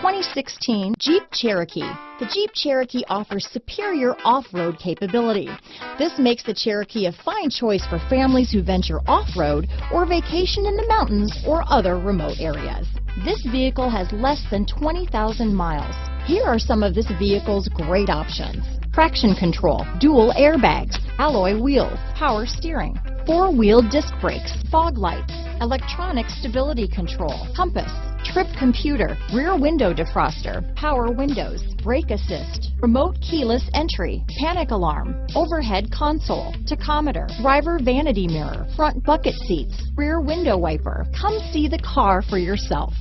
2016 Jeep Cherokee. The Jeep Cherokee offers superior off-road capability. This makes the Cherokee a fine choice for families who venture off-road or vacation in the mountains or other remote areas. This vehicle has less than 20,000 miles. Here are some of this vehicle's great options: traction control, dual airbags, alloy wheels, power steering, four-wheel disc brakes, fog lights, electronic stability control, compass, trip computer, rear window defroster, power windows, brake assist, remote keyless entry, panic alarm, overhead console, tachometer, driver vanity mirror, front bucket seats, rear window wiper. Come see the car for yourself.